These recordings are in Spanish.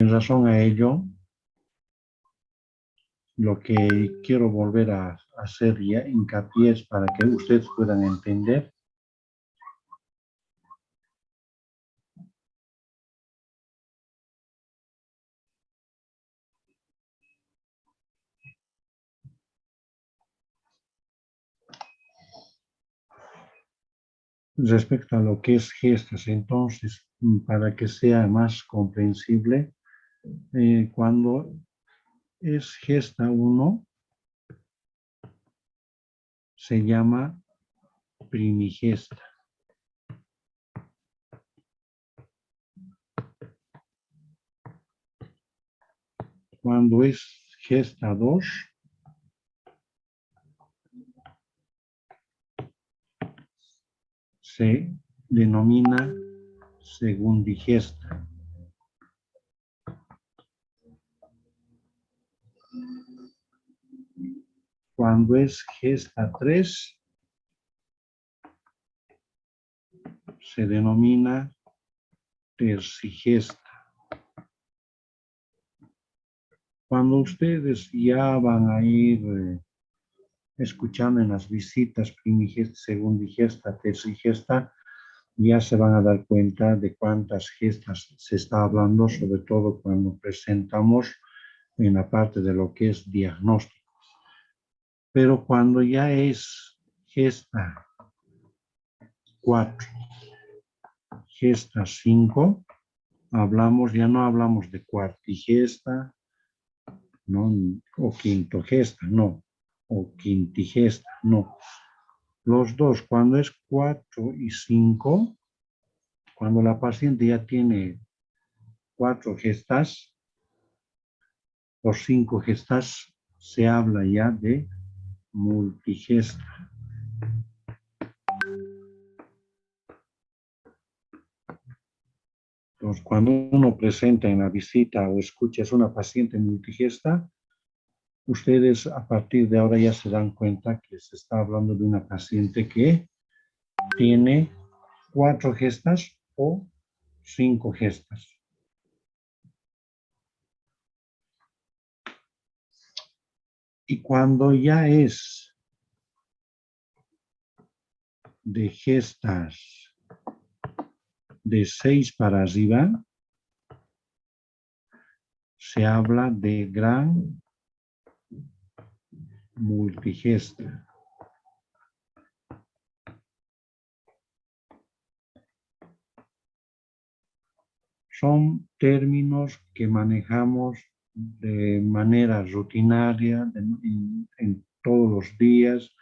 en razón a ello, lo que quiero volver a hacer ya hincapié es para que ustedes puedan entender respecto a lo que es gestas. Entonces, para que sea más comprensible, cuando es gesta 1, se llama primigesta. Cuando es gesta 2, se denomina segundigesta. Cuando es gesta 3, se denomina tercigesta. Cuando ustedes ya van a ir escuchando en las visitas primigesta, segundigesta, tercigesta, ya se van a dar cuenta de cuántas gestas se está hablando, sobre todo cuando presentamos en la parte de lo que es diagnóstico. Pero cuando ya es gesta 4, gesta 5, ya no hablamos de cuartigesta, ¿no? O quintogesta, no. O quintigesta, no. Los dos, cuando es 4 y 5, cuando la paciente ya tiene 4 gestas o 5 gestas, se habla ya de multigesta. Entonces, cuando uno presenta en la visita o escuchas una paciente multigesta, ustedes a partir de ahora ya se dan cuenta que se está hablando de una paciente que tiene 4 gestas o 5 gestas. Y cuando ya es de gestas de 6 para arriba, se habla de gran multigesta. Son términos que manejamos de manera rutinaria en todos los días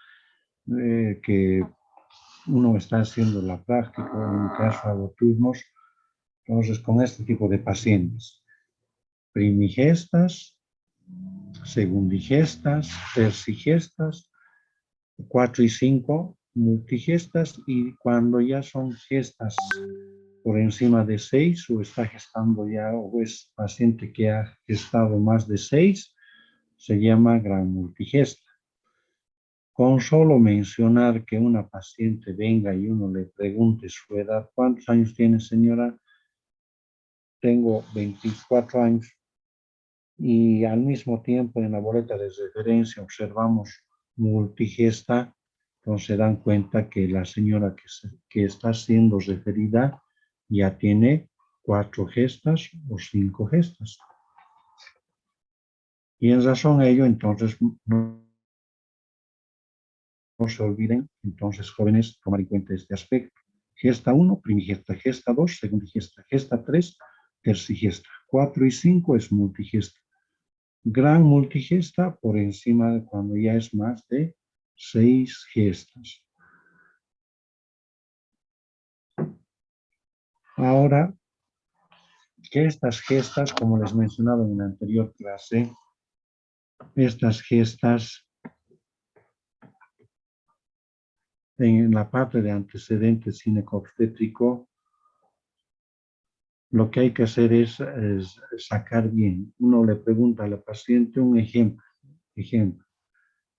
que uno está haciendo la práctica, en caso hago turnos. Entonces, con este tipo de pacientes, primigestas, segundigestas, tercigestas, 4 y 5, multigestas, y cuando ya son gestas por encima de 6 o está gestando ya o es paciente que ha gestado más de 6, se llama gran multigesta. Con solo mencionar que una paciente venga y uno le pregunte su edad, ¿cuántos años tiene, señora? Tengo 24 años. Y al mismo tiempo en la boleta de referencia observamos multigesta, entonces se dan cuenta que la señora que está siendo referida ya tiene 4 gestas o 5 gestas. Y en razón a ello, entonces, no se olviden, entonces, jóvenes, tomar en cuenta este aspecto. Gesta 1, primigesta. Gesta 2, segundigesta. Gesta 3, tercigesta. 4 y 5 es multigesta. Gran multigesta por encima de cuando ya es más de 6 gestas. Ahora, que estas gestas, como les mencionaba en la anterior clase, estas gestas en la parte de antecedentes gineco-obstétrico, lo que hay que hacer es sacar bien. Uno le pregunta a la paciente un ejemplo,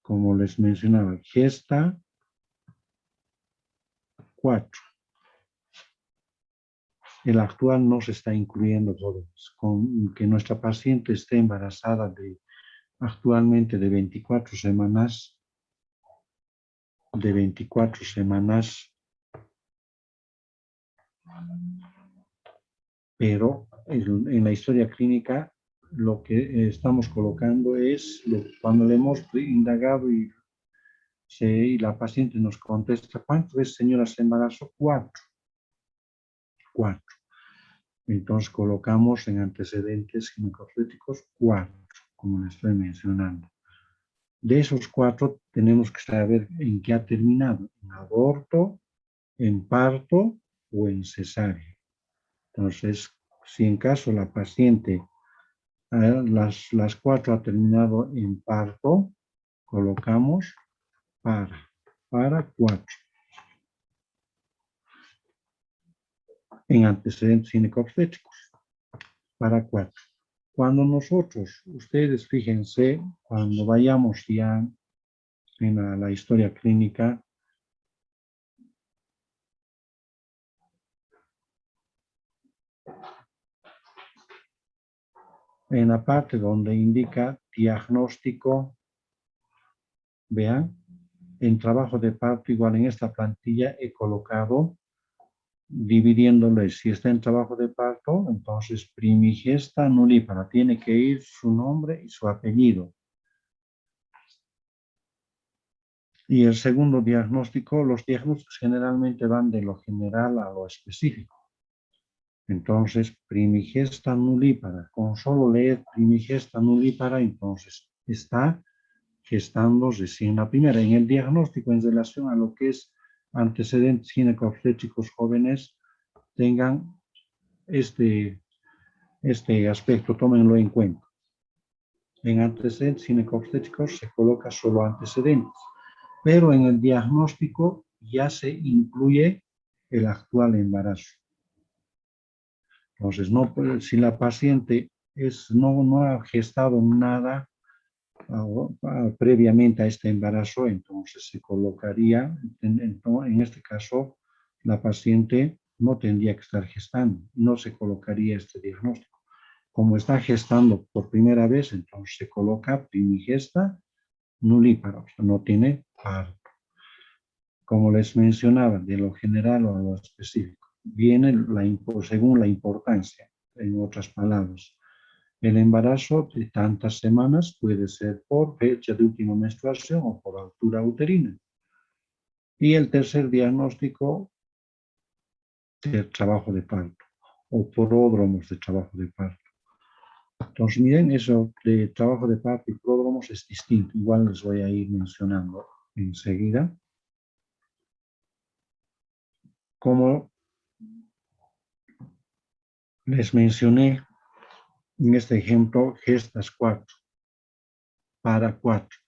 como les mencionaba, gesta 4. el actual no se está incluyendo jóvenes. Con que nuestra paciente esté embarazada actualmente de 24 semanas, pero en la historia clínica lo que estamos colocando es cuando le hemos indagado y la paciente nos contesta, ¿cuántas veces, señora, se embarazó? 4. Entonces colocamos en antecedentes ginecobstétricos 4, como le estoy mencionando. De esos 4 tenemos que saber en qué ha terminado, en aborto, en parto o en cesárea. Entonces, si en caso la paciente, las 4 ha terminado en parto, colocamos para 4. En antecedentes ginecobstétricos, para 4. Cuando nosotros, ustedes fíjense, cuando vayamos ya en la historia clínica, en la parte donde indica diagnóstico, vean, en trabajo de parto, igual en esta plantilla he colocado, dividiéndole, si está en trabajo de parto, entonces primigesta nulípara, tiene que ir su nombre y su apellido. Y el segundo diagnóstico, los diagnósticos generalmente van de lo general a lo específico. Entonces, primigesta nulípara, con solo leer primigesta nulípara, entonces está gestando recién la primera. En el diagnóstico en relación a lo que es antecedentes ginecobstétricos jóvenes, tengan este aspecto, tómenlo en cuenta. En antecedentes ginecobstétricos se coloca solo antecedentes, pero en el diagnóstico ya se incluye el actual embarazo. Entonces, si la paciente no ha gestado nada previamente a este embarazo, entonces se colocaría, en este caso, la paciente no tendría que estar gestando, no se colocaría este diagnóstico. Como está gestando por primera vez, entonces se coloca primigesta nulípara, o sea, no tiene parto. Como les mencionaba, de lo general o a lo específico, viene según la importancia, en otras palabras. El embarazo de tantas semanas puede ser por fecha de última menstruación o por altura uterina. Y el tercer diagnóstico del trabajo de parto o pródromos de trabajo de parto. Entonces, miren, eso de trabajo de parto y pródromos es distinto. Igual les voy a ir mencionando enseguida. Como les mencioné en este ejemplo, gestas 4 para 4.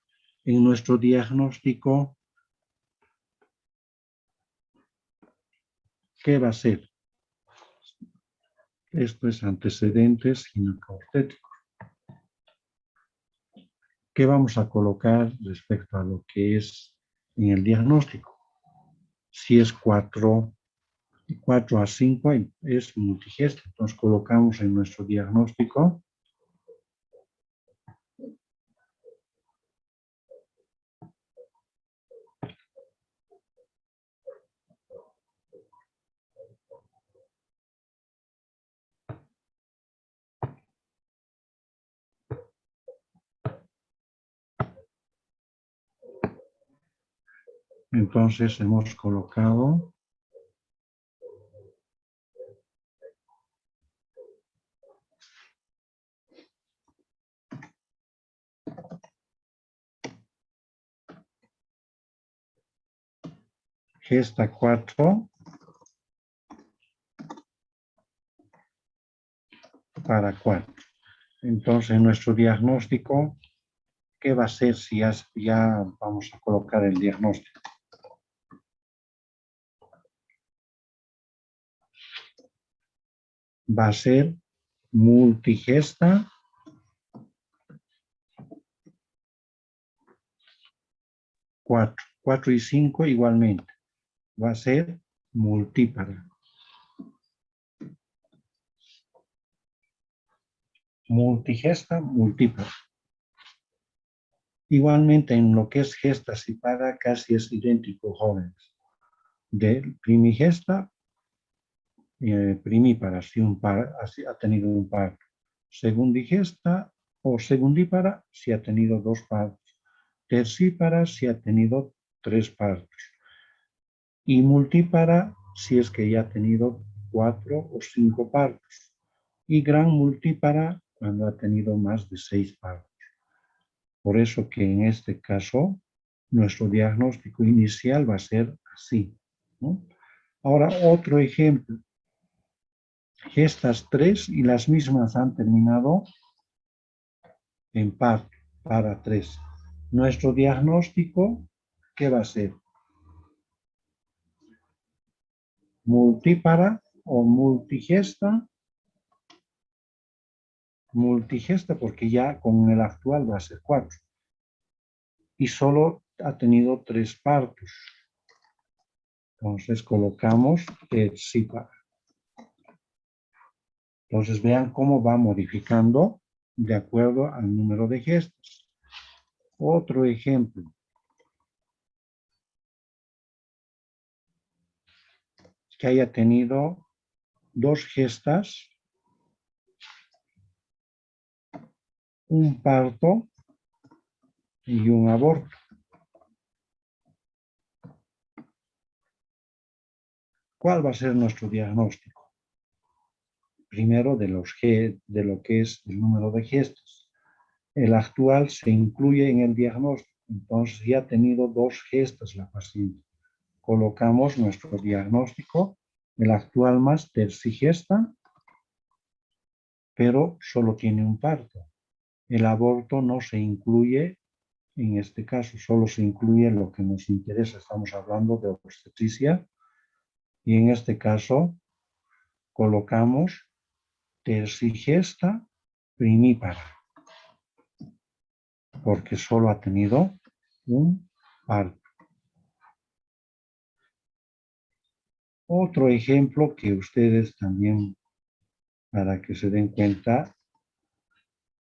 En nuestro diagnóstico, ¿qué va a ser? Esto es antecedentes ginecobstétricos. ¿Qué vamos a colocar respecto a lo que es en el diagnóstico? Si es 4 a 5 es multigesta, entonces colocamos en nuestro diagnóstico entonces hemos colocado gesta 4 para 4. Entonces, en nuestro diagnóstico, ¿qué va a ser si ya vamos a colocar el diagnóstico? Va a ser multigesta 4 y 5 igualmente. Va a ser multípara. multigesta, multípara. Igualmente en lo que es gestas y para casi es idéntico, jóvenes. De primigesta, primípara, si un par, si ha tenido un par. Segundigesta o segundípara, si ha tenido dos partos. Tercípara, si ha tenido tres partos. Y multípara, si es que ya ha tenido 4 o 5 partos. Y gran multípara, cuando ha tenido más de 6 partos. Por eso que en este caso, nuestro diagnóstico inicial va a ser así, ¿no? Ahora, otro ejemplo. Estas 3 y las mismas han terminado en par, para 3. Nuestro diagnóstico, ¿qué va a ser? Multípara o multigesta. Multigesta porque ya con el actual va a ser 4. Y solo ha tenido 3 partos. Entonces colocamos tercípara. Entonces vean cómo va modificando de acuerdo al número de gestas. Otro ejemplo. Que haya tenido 2 gestas, un parto y un aborto. ¿Cuál va a ser nuestro diagnóstico? Primero de lo que es el número de gestas. El actual se incluye en el diagnóstico, entonces ya ha tenido 2 gestas la paciente. Colocamos nuestro diagnóstico, el actual más tercigesta, pero solo tiene un parto. El aborto no se incluye en este caso, solo se incluye lo que nos interesa. Estamos hablando de obstetricia y en este caso colocamos tercigesta primípara, porque solo ha tenido un parto. Otro ejemplo que ustedes también, para que se den cuenta,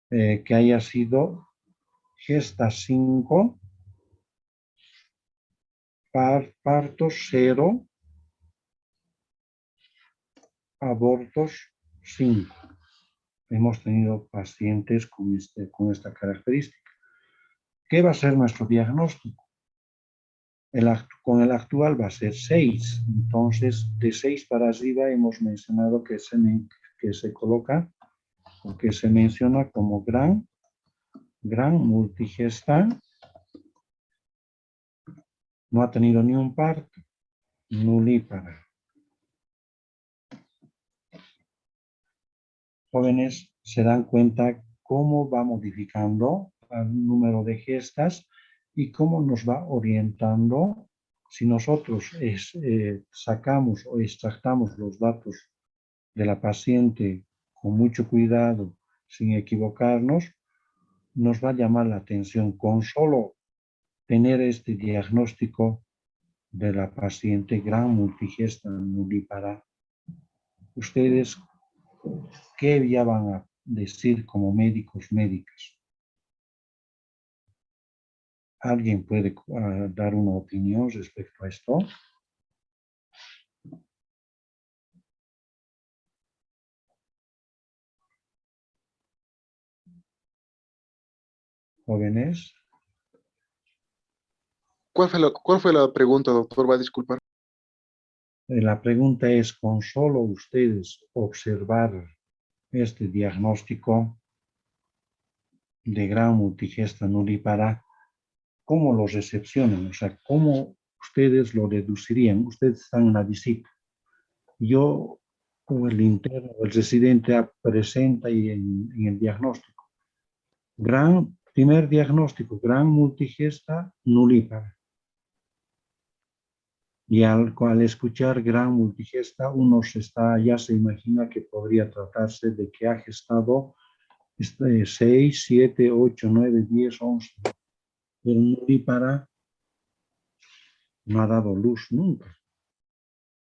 que haya sido gesta 5, partos 0, abortos 5. Hemos tenido pacientes con esta característica. ¿Qué va a ser nuestro diagnóstico? Con el actual va a ser 6. Entonces, de 6 para arriba hemos mencionado que se coloca o que se menciona como gran multigesta. No ha tenido ni un parto, nulípara. Jóvenes, se dan cuenta cómo va modificando el número de gestas y cómo nos va orientando. Si nosotros sacamos o extractamos los datos de la paciente con mucho cuidado, sin equivocarnos, nos va a llamar la atención con solo tener este diagnóstico de la paciente gran multigesta nulípara. Ustedes, ¿qué ya van a decir como médicos, médicas? ¿Alguien puede dar una opinión respecto a esto? Jóvenes. ¿Cuál fue la pregunta, doctor? ¿Va a disculpar? La pregunta es, con solo ustedes observar este diagnóstico de gran multigesta nulípara, ¿cómo lo recepcionan? O sea, ¿cómo ustedes lo deducirían? Ustedes están en la visita. Yo, o el interno, el residente presenta y en el diagnóstico. Primer diagnóstico, gran multigesta nulípara. Y al escuchar gran multigesta, uno ya se imagina que podría tratarse de que ha gestado 6, 7, 8, 9, 10, 11. Pero nulípara no ha dado luz nunca.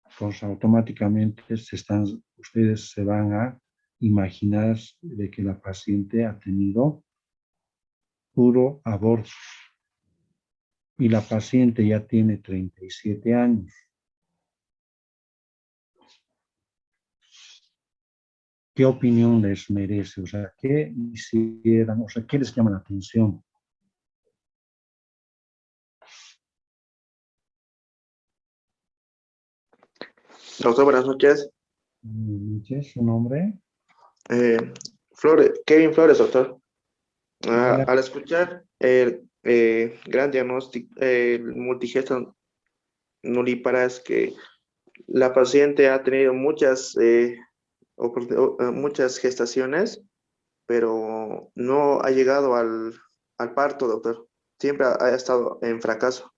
Entonces automáticamente ustedes se van a imaginar de que la paciente ha tenido puro aborto y la paciente ya tiene 37 años. ¿Qué opinión les merece? O sea, ¿qué hicieran? O sea, ¿qué les llama la atención? Doctor, buenas noches. ¿Su nombre? Kevin Flores, doctor. Hola. Al escuchar el gran diagnóstico, el multigesto nulliparas, que la paciente ha tenido muchas gestaciones, pero no ha llegado al parto, doctor. Siempre ha estado en fracaso.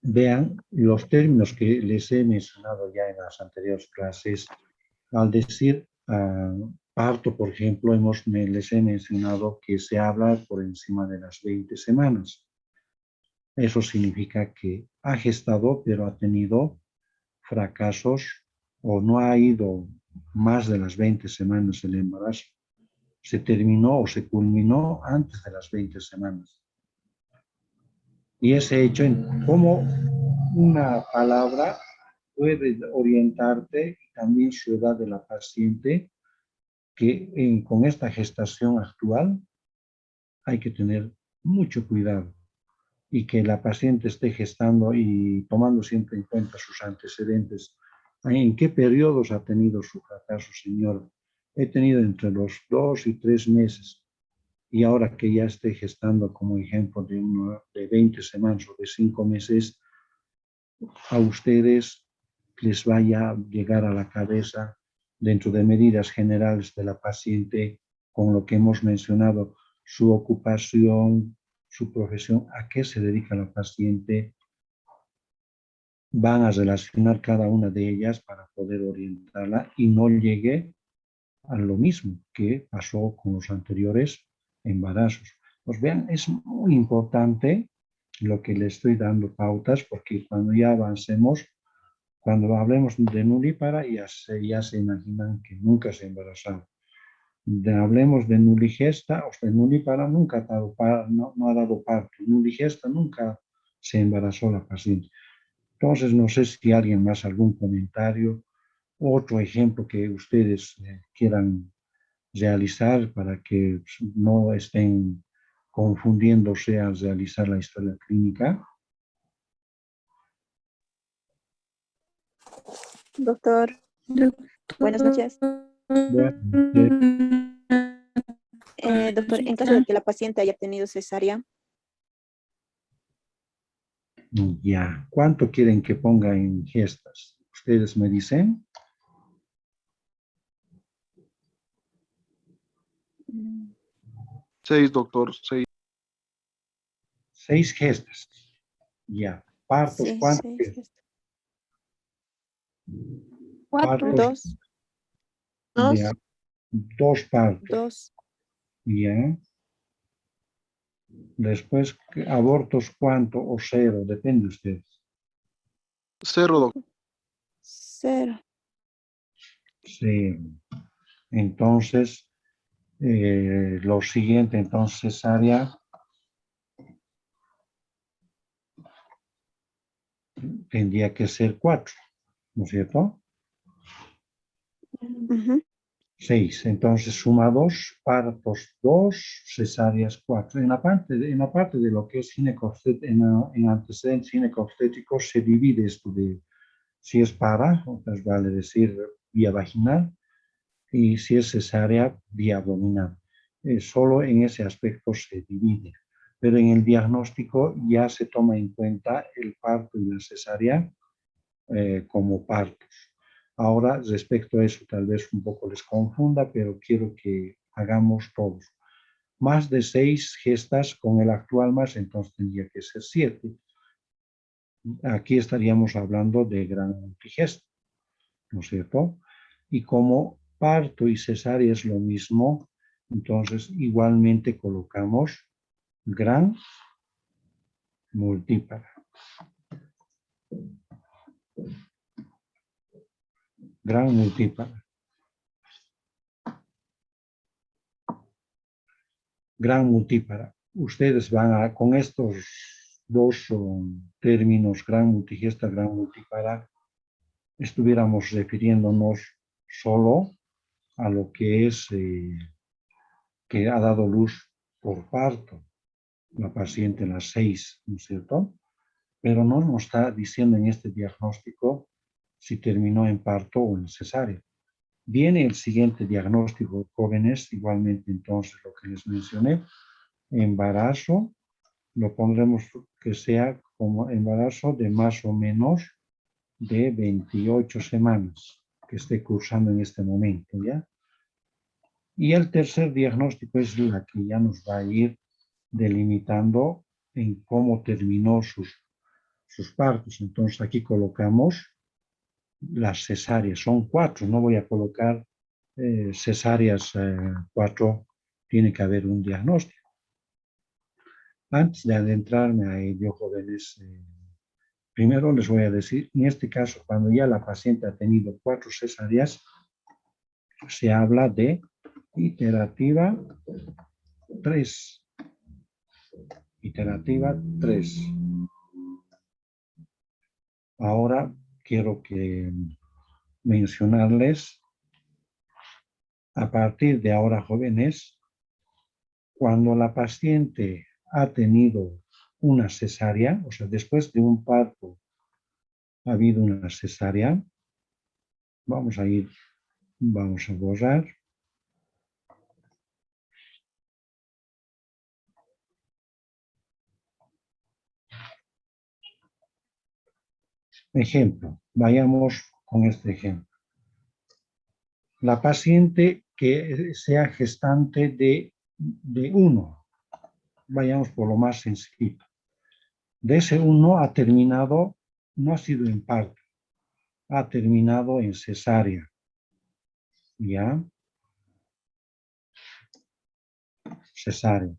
Vean los términos que les he mencionado ya en las anteriores clases. Al decir parto, por ejemplo, les he mencionado que se habla por encima de las 20 semanas. Eso significa que ha gestado, pero ha tenido fracasos o no ha ido más de las 20 semanas el embarazo. Se terminó o se culminó antes de las 20 semanas. Y ese hecho, como una palabra puede orientarte y también su edad de la paciente, que con esta gestación actual hay que tener mucho cuidado y que la paciente esté gestando y tomando siempre en cuenta sus antecedentes. ¿En qué periodos ha tenido su fracaso, señor? He tenido entre los 2 y 3 meses. Y ahora que ya esté gestando como ejemplo de 20 semanas o de 5 meses, a ustedes les vaya a llegar a la cabeza dentro de medidas generales de la paciente con lo que hemos mencionado, su ocupación, su profesión, a qué se dedica la paciente, van a relacionar cada una de ellas para poder orientarla y no llegue a lo mismo que pasó con los anteriores embarazos. Pues vean, es muy importante lo que le estoy dando pautas porque cuando ya avancemos, cuando hablemos de nulípara, ya se imaginan que nunca se embarazaron. Hablemos de nuligesta, o sea, nulípara nunca ha dado, no ha dado parto, nuligesta nunca se embarazó la paciente. Entonces, no sé si alguien más, algún comentario, otro ejemplo que ustedes quieran realizar para que no estén confundiéndose al realizar la historia clínica. Doctor, buenas noches. Doctor, en caso de que la paciente haya tenido cesárea, Ya, ¿cuánto quieren que ponga en gestas? Ustedes me dicen. 6, doctor, 6. 6 gestas. Ya, partos, sí, ¿cuántos? sí. Partos, Dos, ya, 2 partos. dos, Ya. Después, abortos, ¿cuánto? O 0, depende de ustedes. 0, doctor. cero. 0. Entonces, lo siguiente, entonces, cesárea, tendría que ser 4, ¿no es cierto? Ujú. 6. Entonces, suma 2, partos 2, cesáreas 4. En la parte de lo que es en antecedentes ginecobstétricos se divide esto de si es para, entonces vale decir vía vaginal, y si es cesárea, vía abdominal. Solo en ese aspecto se divide, pero en el diagnóstico ya se toma en cuenta el parto y la cesárea como partos. Ahora, respecto a eso, tal vez un poco les confunda, pero quiero que hagamos todos. Más de 6 gestas con el actual más, entonces tendría que ser 7. Aquí estaríamos hablando de gran multigesto, ¿no es cierto? Y como parto y cesárea es lo mismo, entonces igualmente colocamos gran multípara. Gran multípara. Gran multípara. Ustedes van a, con estos dos términos, gran multigesta, gran multípara, estuviéramos refiriéndonos solo a lo que es que ha dado luz por parto la paciente en las 6, ¿no es cierto? Pero no nos está diciendo en este diagnóstico si terminó en parto o en cesárea. Viene el siguiente diagnóstico, jóvenes, igualmente entonces lo que les mencioné, embarazo, lo pondremos que sea como embarazo de más o menos de 28 semanas, que esté cursando en este momento, ¿ya? Y el tercer diagnóstico es la que ya nos va a ir delimitando en cómo terminó sus partos. Entonces aquí colocamos las cesáreas, son 4, no voy a colocar cesáreas 4, tiene que haber un diagnóstico. Antes de adentrarme a ello, jóvenes, primero les voy a decir, en este caso, cuando ya la paciente ha tenido 4 cesáreas, se habla de iterativa 3. Iterativa 3. Ahora quiero que mencionarles, a partir de ahora, jóvenes, cuando la paciente ha tenido una cesárea, o sea, después de un parto ha habido una cesárea, vamos a borrar. Ejemplo, vayamos con este ejemplo. La paciente que sea gestante de 1, vayamos por lo más sencillo. De ese 1 ha terminado, no ha sido en parto, ha terminado en cesárea. ¿Ya? Cesárea.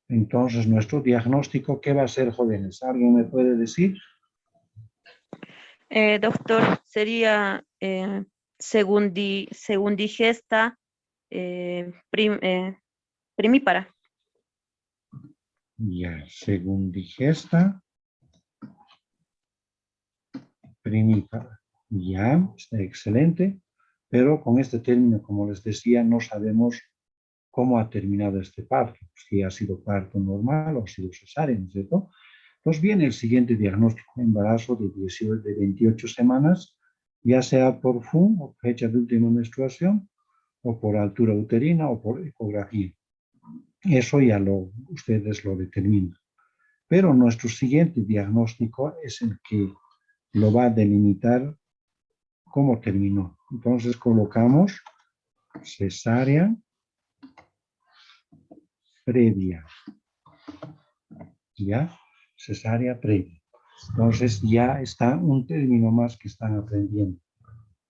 Entonces, nuestro diagnóstico, ¿qué va a ser, jóvenes? ¿Alguien me puede decir? Doctor, sería segundigesta primípara. Ya, segundigesta primípara. Ya, está excelente. Pero con este término, como les decía, no sabemos cómo ha terminado este parto. Si ha sido parto normal o ha sido cesárea, ¿no es cierto? Entonces viene el siguiente diagnóstico, embarazo de 28 semanas, ya sea por FUM, o fecha de última menstruación, o por altura uterina, o por ecografía. Eso ya ustedes lo determinan. Pero nuestro siguiente diagnóstico es el que lo va a delimitar cómo terminó. Entonces colocamos cesárea previa. ¿Ya? Cesárea previa. Entonces ya está un término más que están aprendiendo.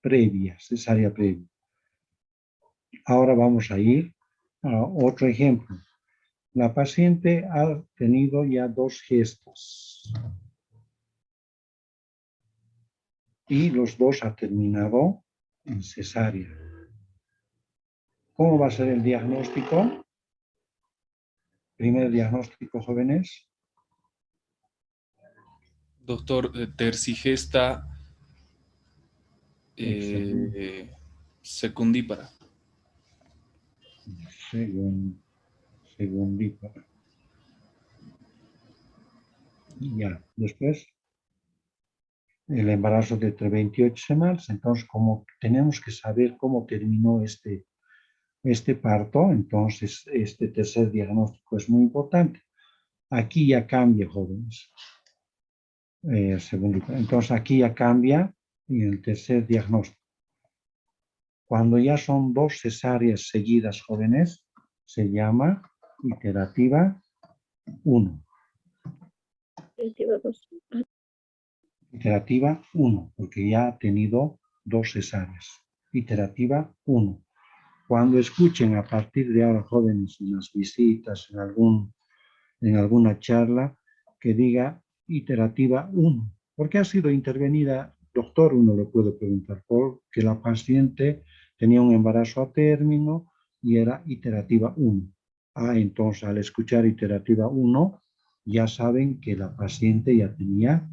Previa, cesárea previa. Ahora vamos a ir a otro ejemplo. La paciente ha tenido ya 2 gestos. Y los 2 ha terminado en cesárea. ¿Cómo va a ser el diagnóstico? Primer diagnóstico, jóvenes. Doctor, tercigesta secundípara. Segundípara. Ya, después el embarazo de 28 semanas. Entonces, como tenemos que saber cómo terminó este parto, entonces este tercer diagnóstico es muy importante. Aquí ya cambia, jóvenes. Entonces aquí ya cambia en el tercer diagnóstico. Cuando ya son 2 cesáreas seguidas, jóvenes, se llama iterativa 1. Iterativa 1, porque ya ha tenido 2 cesáreas. Iterativa 1. Cuando escuchen a partir de ahora, jóvenes, en las visitas, en alguna charla, que diga iterativa 1, porque ha sido intervenida doctor, uno le puede preguntar porque la paciente tenía un embarazo a término y era iterativa 1. Entonces al escuchar iterativa 1, ya saben que la paciente ya tenía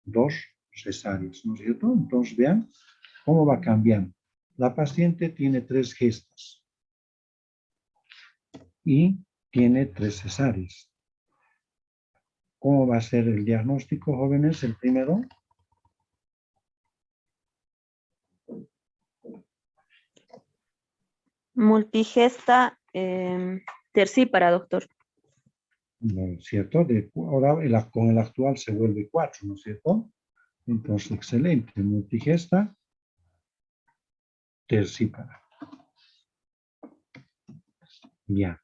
2 cesáreas, ¿no es cierto? Entonces vean cómo va cambiando. La paciente tiene 3 gestas y tiene 3 cesáreas. ¿Cómo va a ser el diagnóstico, jóvenes? El primero. Multigesta tercípara, doctor. ¿No es cierto? Ahora con el actual se vuelve 4, ¿no es cierto? Entonces, excelente. Multigesta tercípara. Ya.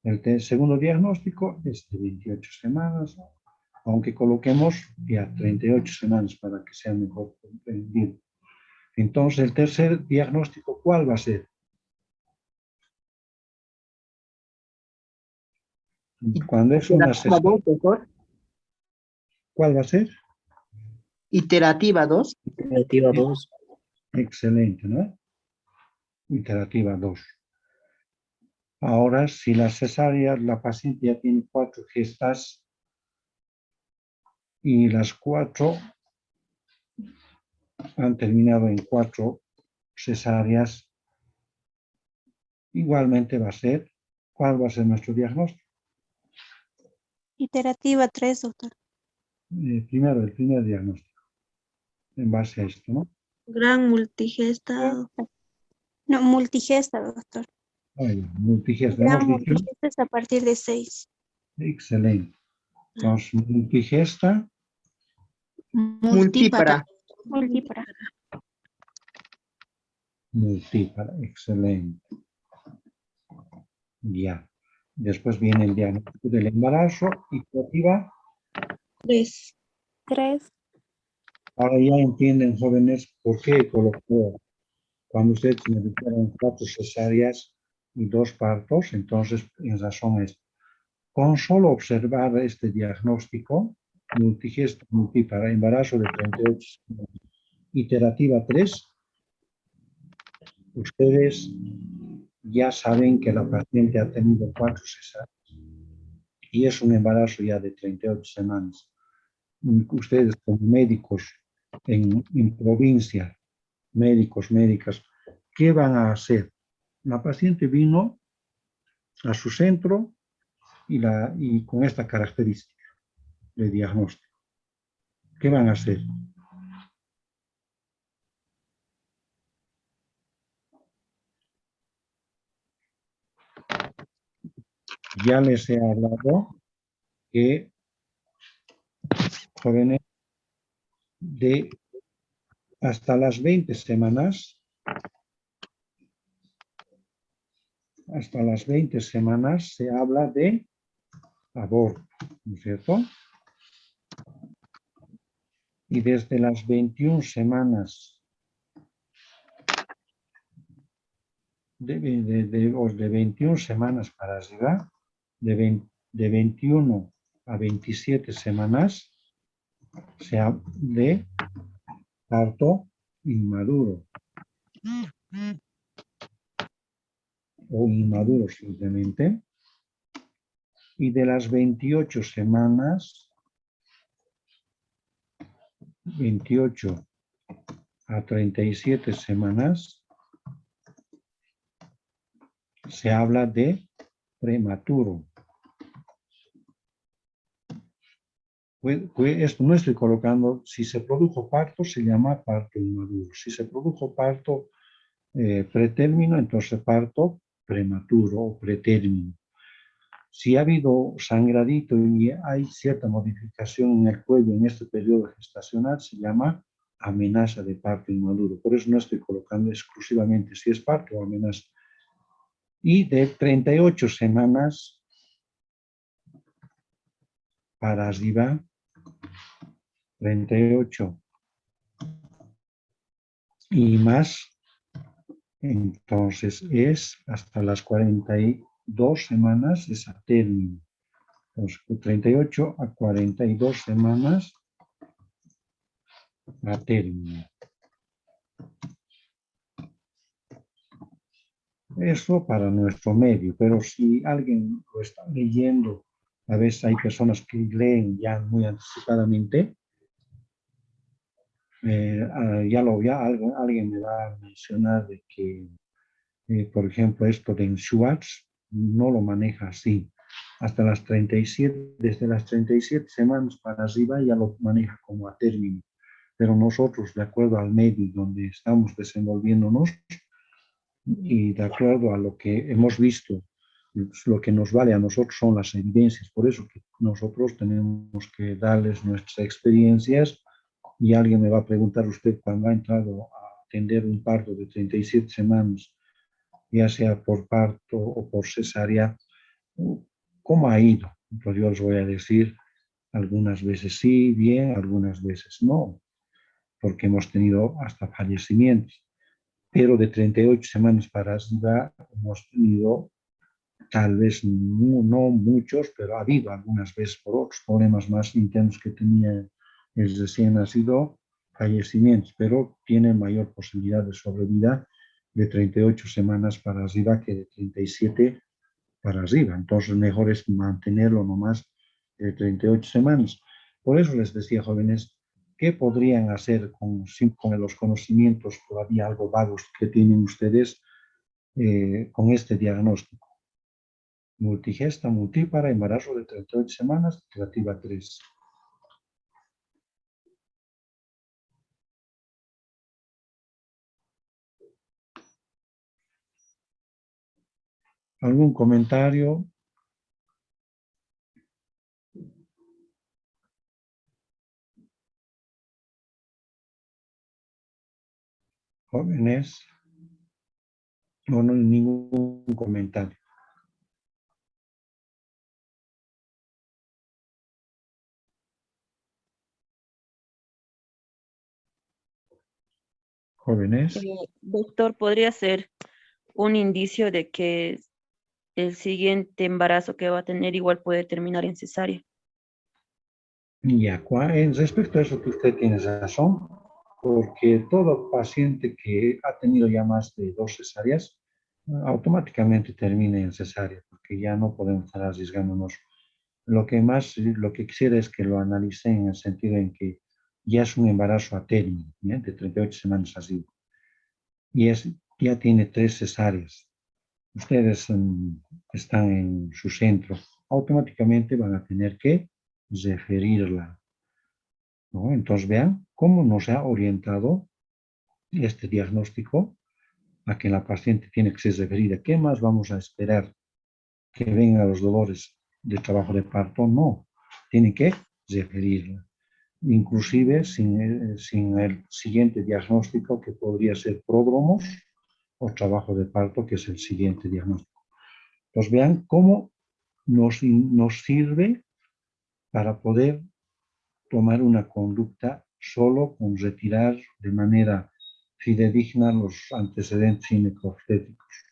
El segundo diagnóstico es de 28 semanas, aunque coloquemos ya 38 semanas para que sea mejor comprendido. Entonces, el tercer diagnóstico, ¿cuál va a ser? Cuando es una cesárea, doctor. ¿cuál va a ser? Iterativa 2. Iterativa 2. Excelente, ¿no? Iterativa 2. Ahora, si la cesárea, la paciente ya tiene 4 gestas y las 4 han terminado en 4 cesáreas, igualmente va a ser, ¿cuál va a ser nuestro diagnóstico? Iterativa 3, doctor. Primero, el primer diagnóstico, en base a esto, ¿no? Gran multigesta. No, multigesta, doctor. Multigesta, Gran hemos dicho, multigesta es a partir de 6. excelente. Entonces, multigesta, Multípara. Multípara. multípara, excelente. Ya. Después viene el diagnóstico del embarazo, iterativa. 3. 3. Ahora ya entienden, jóvenes, por qué colocó, cuando ustedes me dijeron 4 cesáreas y 2 partos, entonces, en razón es, con solo observar este diagnóstico, multigesta, multípara, embarazo de 38 semanas, iterativa 3, ustedes ya saben que la paciente ha tenido 4 cesáreas y es un embarazo ya de 38 semanas. Ustedes como médicos en provincia, médicas, ¿qué van a hacer? La paciente vino a su centro y con esta característica de diagnóstico. ¿Qué van a hacer? Ya les he hablado que, jóvenes, de hasta las 20 semanas, se habla de aborto, ¿no es cierto? Y desde las 21 semanas, de 21 semanas para arriba, de 21 a 27 semanas, se habla de parto inmaduro o inmaduro simplemente, y de las 28 semanas, 28 a 37 semanas, se habla de prematuro. Esto no estoy colocando, si se produjo parto se llama parto inmaduro, si se produjo parto pretérmino, entonces parto prematuro o pretérmino. Si ha habido sangradito y hay cierta modificación en el cuello en este periodo gestacional, se llama amenaza de parto inmaduro. Por eso no estoy colocando exclusivamente si es parto o amenaza. Y de 38 semanas para arriba, 38 y más, entonces es hasta las 42 semanas, es a término. Entonces, 38 a 42 semanas a término. Eso para nuestro medio, pero si alguien lo está leyendo, a veces hay personas que leen ya muy anticipadamente, alguien me va a mencionar de que, por ejemplo, esto de Schwartz no lo maneja así. Hasta las 37, desde las 37 semanas para arriba ya lo maneja como a término. Pero nosotros, de acuerdo al medio donde estamos desenvolviéndonos y de acuerdo a lo que hemos visto, lo que nos vale a nosotros son las evidencias. Por eso que nosotros tenemos que darles nuestras experiencias y alguien me va a preguntar, usted cuando ha entrado a atender un parto de 37 semanas, ya sea por parto o por cesárea, ¿cómo ha ido? Pues yo les voy a decir, algunas veces sí, bien, algunas veces no, porque hemos tenido hasta fallecimientos. Pero de 38 semanas para arriba hemos tenido, tal vez no muchos, pero ha habido algunas veces por otros problemas más internos que tenía el recién nacido, fallecimientos, pero tiene mayor posibilidad de sobrevida de 38 semanas para arriba que de 37 para arriba. Entonces, mejor es mantenerlo nomás de 38 semanas. Por eso les decía, jóvenes, ¿qué podrían hacer con los conocimientos todavía algo vagos que tienen ustedes con este diagnóstico? Multigesta, multípara, embarazo de 38 semanas, alternativa 3. ¿Algún comentario? Jóvenes, no, ningún comentario. Jóvenes. Doctor, ¿podría ser un indicio de que el siguiente embarazo que va a tener igual puede terminar en cesárea? Ya, en respecto a eso que usted tiene razón, porque todo paciente que ha tenido ya más de 2 cesáreas, automáticamente termina en cesárea, porque ya no podemos estar arriesgándonos. Lo que quisiera es que lo analicen en el sentido en que ya es un embarazo a término, ¿bien? De 38 semanas así, y ya tiene 3 cesáreas. Ustedes están en su centro, automáticamente van a tener que referirla, ¿no? Entonces vean cómo nos ha orientado este diagnóstico a que la paciente tiene que ser referida. ¿Qué más vamos a esperar? ¿Que vengan los dolores de trabajo de parto? No, tiene que referirla. Inclusive sin el siguiente diagnóstico que podría ser pródromos o trabajo de parto, que es el siguiente diagnóstico. Entonces vean cómo nos sirve para poder tomar una conducta solo con retirar de manera fidedigna los antecedentes ginecobstétricos.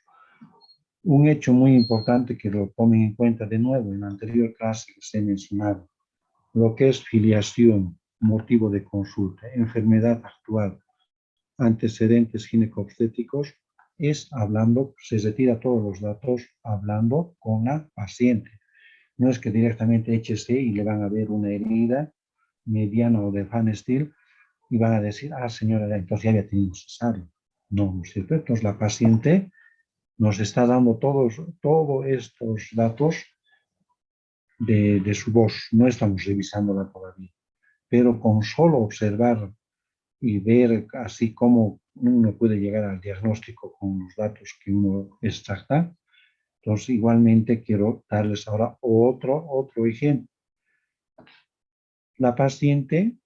Un hecho muy importante que lo tomen en cuenta de nuevo, en la anterior clase que se mencionaba, lo que es filiación, motivo de consulta, enfermedad actual, antecedentes ginecobstétricos, es hablando, se retira todos los datos hablando con la paciente. No es que directamente échese y le van a ver una herida mediana o de Van Steel y van a decir, señora, entonces ya había tenido cesárea. No, ¿no es cierto? Entonces la paciente nos está dando todos estos datos de su voz. No estamos revisándola todavía, pero con solo observar y ver así cómo uno puede llegar al diagnóstico con los datos que uno extracta. Entonces, igualmente quiero darles ahora otro ejemplo. La paciente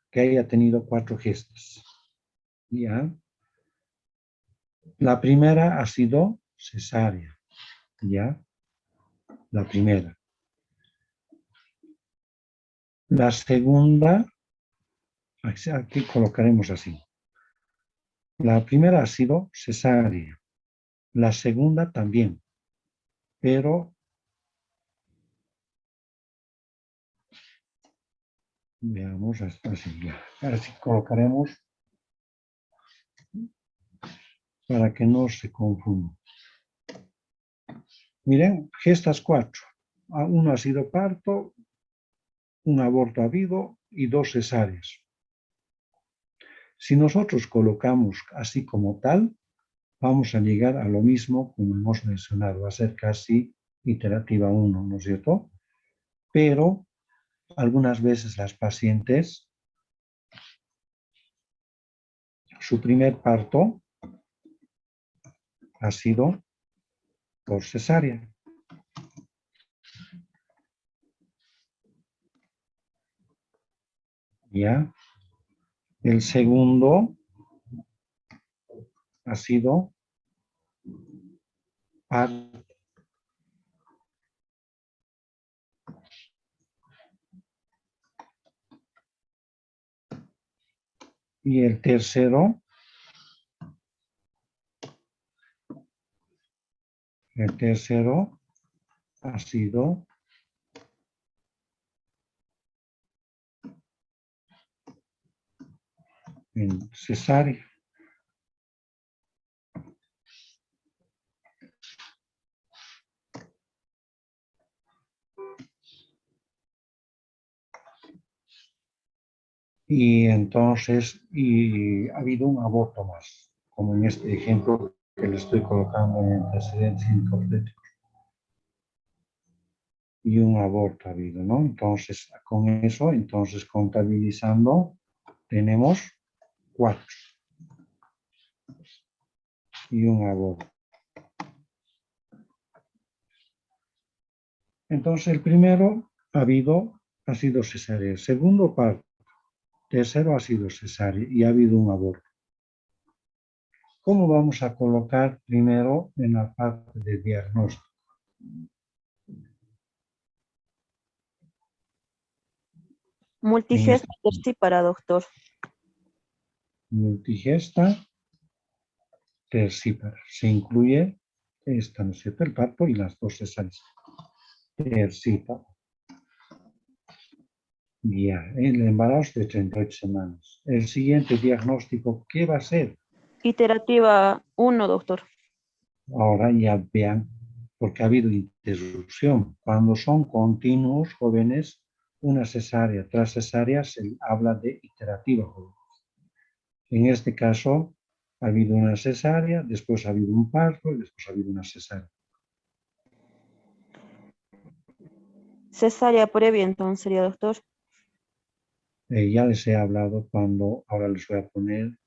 que haya tenido 4 gestas, ¿ya? La primera ha sido cesárea, ¿ya? La primera. La segunda, aquí colocaremos así. La primera ha sido cesárea. La segunda también, pero Veamos hasta así ya. Así colocaremos para que no se confunda. Miren, gestas 4. Uno ha sido parto, un aborto habido y 2 cesáreas. Si nosotros colocamos así como tal, vamos a llegar a lo mismo como hemos mencionado. Va a ser casi iterativa 1, ¿no es cierto? Pero algunas veces las pacientes, su primer parto ha sido por cesárea. ¿Ya? El segundo ha sido parto. Y el tercero ha sido en cesárea. Y entonces ha habido un aborto más, como en este ejemplo que le estoy colocando en antecedentes hipotéticos. Y un aborto ha habido, ¿no? Entonces, con eso, entonces contabilizando, tenemos 4. Y un aborto. Entonces, el primero ha sido cesárea. El segundo parto. Tercero ha sido cesárea y ha habido un aborto. ¿Cómo vamos a colocar primero en la parte de diagnóstico? Multigesta tercípara, doctor. Multigesta tercípara. Se incluye esta, ¿no es cierto? El parto y las 2 cesáreas. Tercípara. Ya, el embarazo de 38 semanas. El siguiente diagnóstico, ¿qué va a ser? Iterativa 1, doctor. Ahora ya vean, porque ha habido interrupción. Cuando son continuos jóvenes, una cesárea tras cesárea se habla de iterativa jóvenes. En este caso, ha habido una cesárea, después ha habido un parto y después ha habido una cesárea. Cesárea previa, entonces sería, doctor. Ya les he hablado cuando, ahora les voy a poner,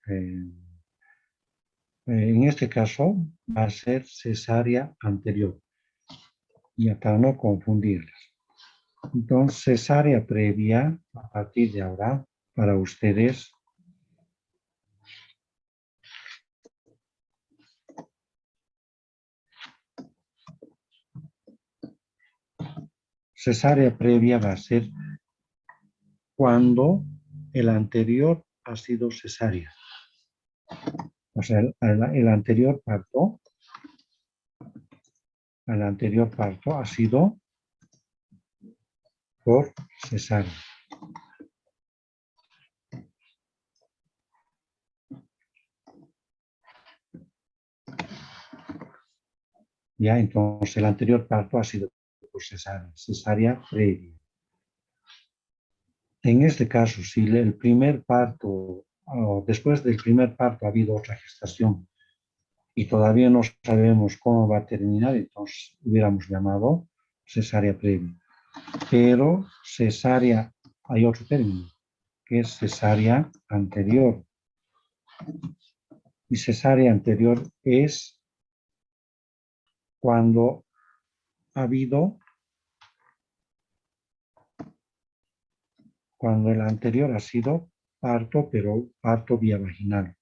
en este caso va a ser cesárea anterior, ya para no confundirlas. Entonces, cesárea previa, a partir de ahora, para ustedes, cesárea previa va a ser cuando el anterior ha sido cesárea. O sea, el anterior parto ha sido por cesárea. Ya, entonces el anterior parto ha sido por cesárea previa. En este caso, si el primer parto, o después del primer parto ha habido otra gestación y todavía no sabemos cómo va a terminar, entonces hubiéramos llamado cesárea previa. Pero cesárea, hay otro término, que es cesárea anterior. Y cesárea anterior es cuando ha habido, cuando el anterior ha sido parto, pero parto vía vaginal.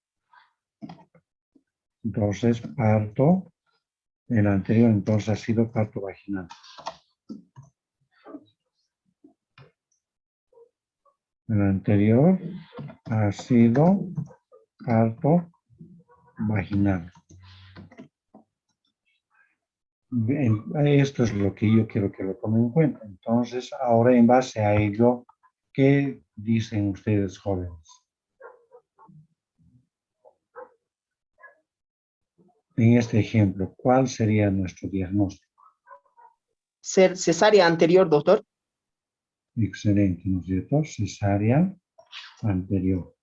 Entonces, parto, el anterior entonces ha sido parto vaginal. El anterior ha sido parto vaginal. Bien, esto es lo que yo quiero que lo tomen en cuenta. Entonces, ahora en base a ello, ¿Qué dicen ustedes, jóvenes? En este ejemplo, ¿cuál sería nuestro diagnóstico? Cesárea anterior, doctor. Excelente, ¿no es cierto? Cesárea anterior.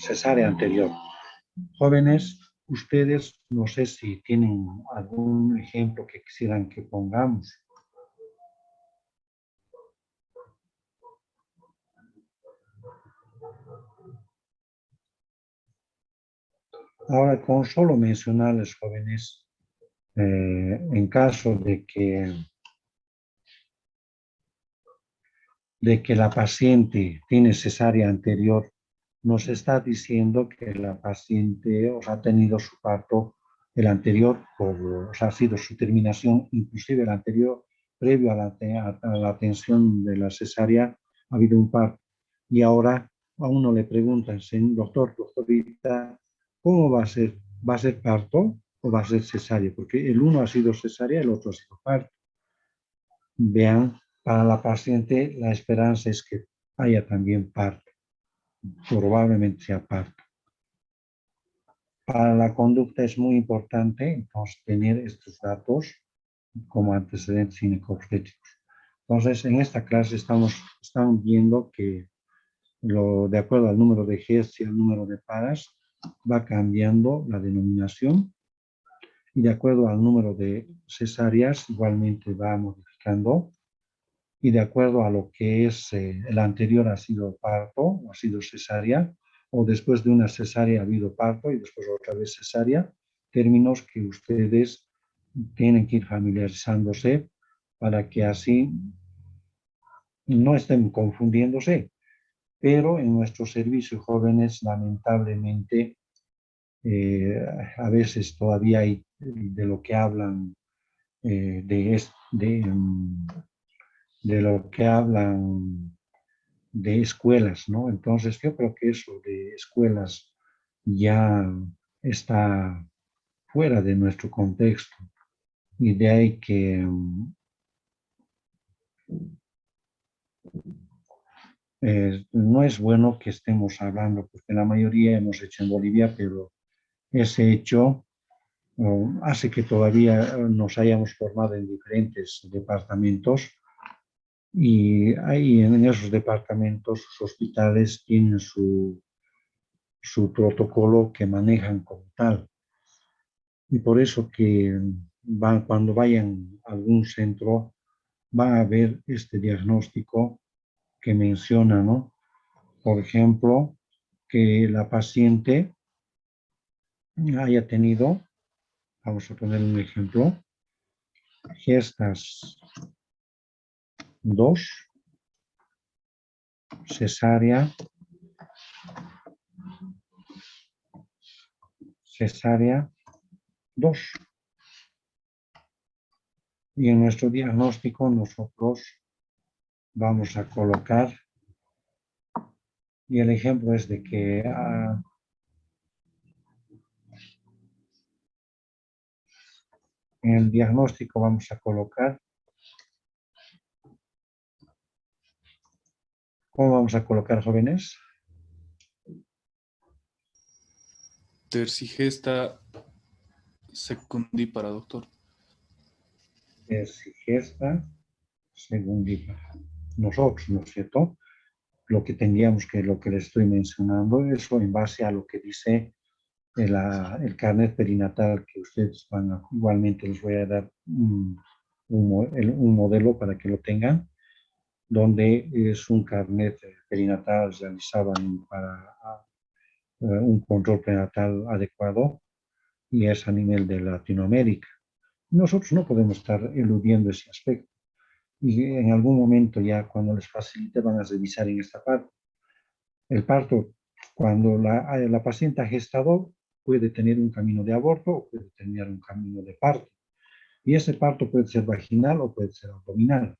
Cesárea anterior. Jóvenes, ustedes no sé si tienen algún ejemplo que quisieran que pongamos. Ahora, con solo mencionarles, jóvenes, en caso de que la paciente tiene cesárea anterior, nos está diciendo que la paciente ha tenido su parto, el anterior, ha sido su terminación, inclusive el anterior, previo a la atención de la cesárea, ha habido un parto. Y ahora a uno le preguntan, doctor, doctorita, ¿cómo va a ser? ¿Va a ser parto o va a ser cesárea? Porque el uno ha sido cesárea, el otro ha sido parto. Vean, para la paciente la esperanza es que haya también parto, probablemente sea parto. Para la conducta es muy importante entonces tener estos datos como antecedentes ginecobstétricos. Entonces, en esta clase están viendo que de acuerdo al número de GES y al número de paras, va cambiando la denominación y de acuerdo al número de cesáreas igualmente va modificando. Y de acuerdo a lo que es el anterior ha sido parto, o ha sido cesárea, o después de una cesárea ha habido parto y después otra vez cesárea, términos que ustedes tienen que ir familiarizándose para que así no estén confundiéndose. Pero en nuestro servicio jóvenes, lamentablemente, a veces todavía hay de lo que hablan de lo que hablan de escuelas, ¿no? Entonces yo creo que eso de escuelas ya está fuera de nuestro contexto y de ahí que no es bueno que estemos hablando, porque la mayoría hemos hecho en Bolivia, pero ese hecho hace que todavía nos hayamos formado en diferentes departamentos y ahí en esos departamentos, sus hospitales tienen su protocolo que manejan como tal. Y por eso que cuando vayan a algún centro, van a ver este diagnóstico que menciona, ¿no? Por ejemplo, que la paciente haya tenido, vamos a poner un ejemplo, gestas 2, cesárea 2. Y en nuestro diagnóstico nosotros vamos a colocar, y el ejemplo es de que en el diagnóstico vamos a colocar, ¿cómo vamos a colocar, jóvenes? Tercigesta secundípara, doctor. Tercigesta secundípara. Nosotros, ¿no es cierto? Lo que tendríamos que, lo que les estoy mencionando, eso en base a lo que dice el carnet perinatal que ustedes van a, igualmente les voy a dar un modelo para que lo tengan, donde es un carnet perinatal realizado para un control prenatal adecuado y es a nivel de Latinoamérica. Nosotros no podemos estar eludiendo ese aspecto y en algún momento ya cuando les facilite van a revisar en esta parte. El parto, cuando la paciente ha gestado, puede tener un camino de aborto o puede tener un camino de parto. Y ese parto puede ser vaginal o puede ser abdominal.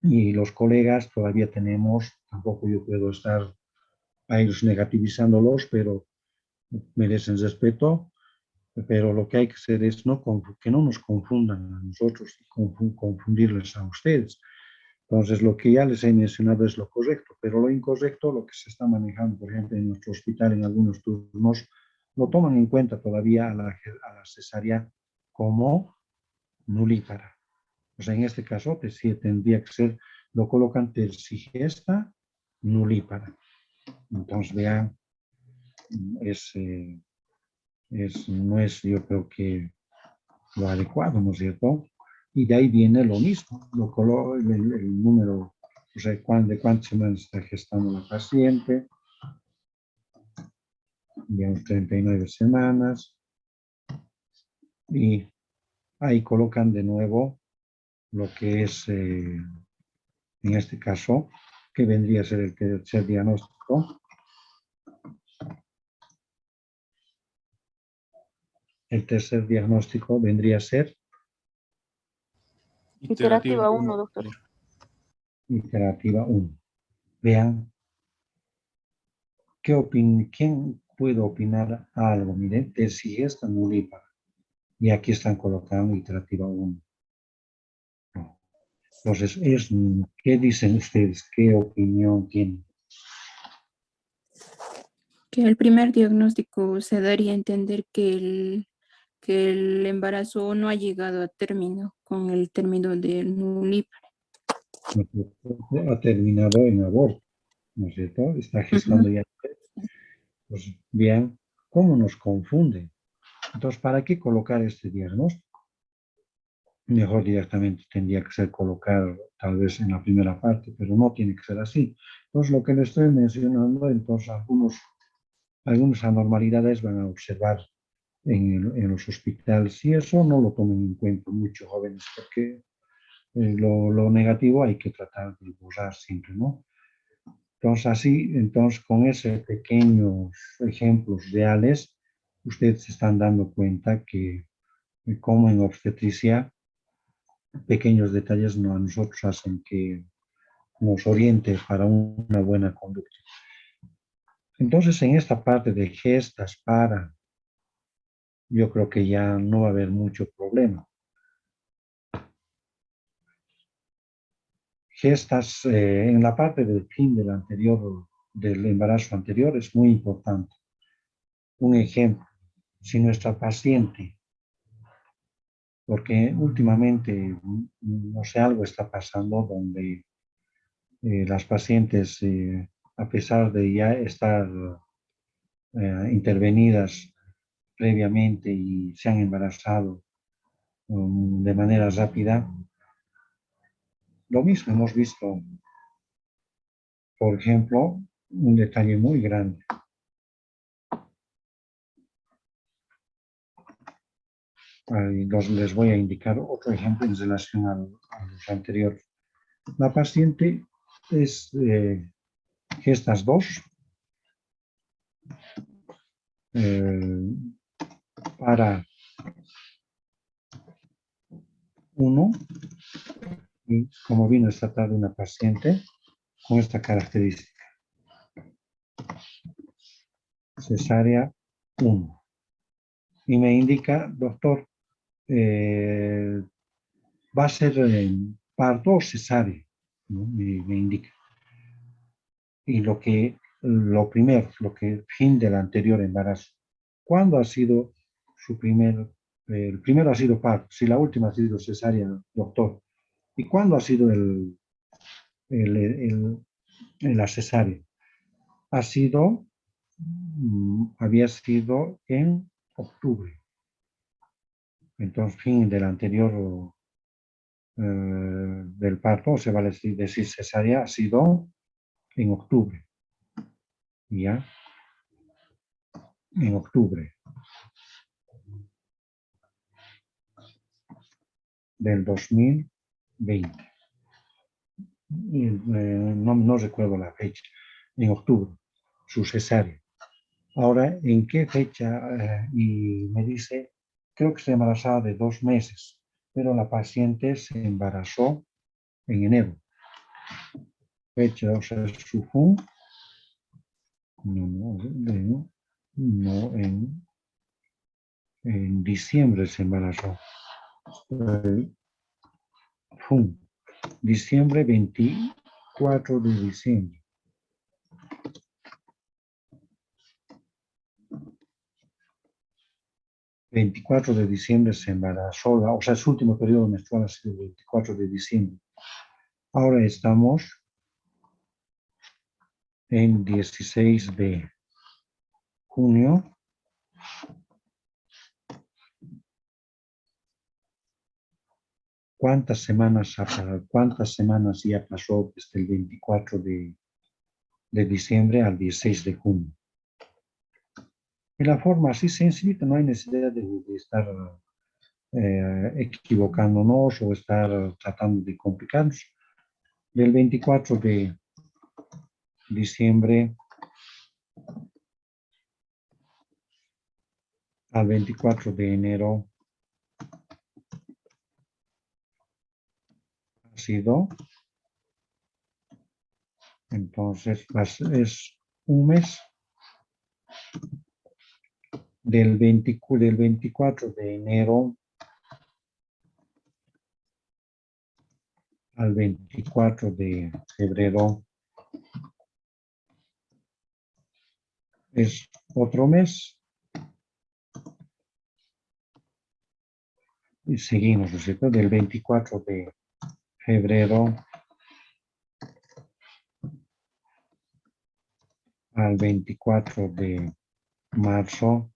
Y los colegas todavía tenemos, tampoco yo puedo estar a ellos negativizándolos, pero merecen respeto. Pero lo que hay que hacer es que no nos confundan a nosotros y confundirles a ustedes. Entonces, lo que ya les he mencionado es lo correcto, pero lo incorrecto, lo que se está manejando, por ejemplo, en nuestro hospital en algunos turnos, lo toman en cuenta todavía a la cesárea como nulípara. O sea, en este caso, sí tendría que ser, lo colocan tercigesta nulípara. Entonces, vean, no es, yo creo que lo adecuado, ¿no es cierto? Y de ahí viene lo mismo, el número, o sea, de cuántas semanas está gestando la paciente, ya 39 semanas, y ahí colocan de nuevo lo que es, en este caso, que vendría a ser el tercer diagnóstico. El tercer diagnóstico vendría a ser Iterativa 1, doctor. iterativa 1. Vean, ¿quién puede opinar algo? Miren, tercigesta nulípara. Y aquí están colocando iterativa 1. No. Entonces, ¿qué dicen ustedes? ¿Qué opinión tienen? Que el primer diagnóstico se daría a entender que el embarazo no ha llegado a término con el término del nulípara. Ha terminado en aborto, ¿no es cierto? Está gestando ya. Pues bien, ¿cómo nos confunde? Entonces, ¿para qué colocar este diagnóstico? Mejor directamente tendría que ser colocar tal vez en la primera parte, pero no tiene que ser así. Entonces, lo que le estoy mencionando, entonces algunas anormalidades van a observar en los hospitales y eso no lo tomen en cuenta muchos jóvenes porque lo negativo hay que tratar de borrar siempre, ¿no? Entonces con esos pequeños ejemplos reales, ustedes se están dando cuenta que como en obstetricia, pequeños detalles a nosotros hacen que nos oriente para una buena conducta. Entonces, en esta parte de gestas yo creo que ya no va a haber mucho problema. Gestas, en la parte del fin del embarazo anterior es muy importante. Un ejemplo, si nuestra paciente, porque últimamente, no sé, algo está pasando donde las pacientes, a pesar de ya estar intervenidas previamente y se han embarazado de manera rápida, lo mismo hemos visto, por ejemplo, un detalle muy grande. Les voy a indicar otro ejemplo en relación a los anteriores. La paciente es gestas 2 para 1 y como vino esta tarde una paciente con esta característica. Cesárea 1. Y me indica, doctor, va a ser parto o cesárea, ¿no? Me indica. Y lo fin del anterior embarazo. ¿Cuándo ha sido el primero ha sido parto? Si la última ha sido cesárea, doctor. ¿Y cuándo ha sido la cesárea? Había sido en octubre. Entonces, fin del anterior del parto, se va a decir cesárea, ha sido en octubre. ¿Ya? En octubre del 2020. No recuerdo la fecha. En octubre, su cesárea. Ahora, ¿en qué fecha? Y me dice, creo que se embarazaba de 2 meses, pero la paciente se embarazó en enero. Fecha, o sea, su FUN, en diciembre se embarazó. FUN, diciembre, 24 de diciembre. El 24 de diciembre se embarazó, o sea, su último periodo menstrual ha sido el 24 de diciembre. Ahora estamos en 16 de junio. ¿Cuántas semanas ya pasó desde el 24 de diciembre al 16 de junio? En la forma así sencillita no hay necesidad de estar equivocándonos o estar tratando de complicarnos. Del 24 de diciembre al 24 de enero ha sido, entonces es un mes. Del 24 de enero al 24 de febrero es otro mes. Y seguimos, ¿no es cierto? Del 24 de febrero al 24 de marzo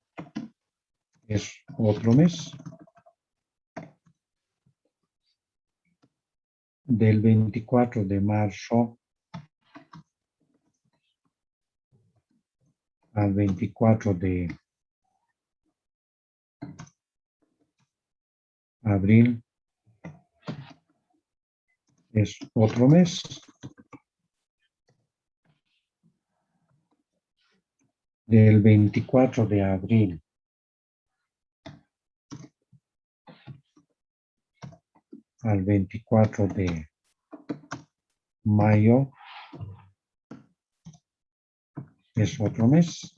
es otro mes. Del 24 de marzo al 24 de abril es otro mes. Del 24 de abril al 24 de mayo es otro mes.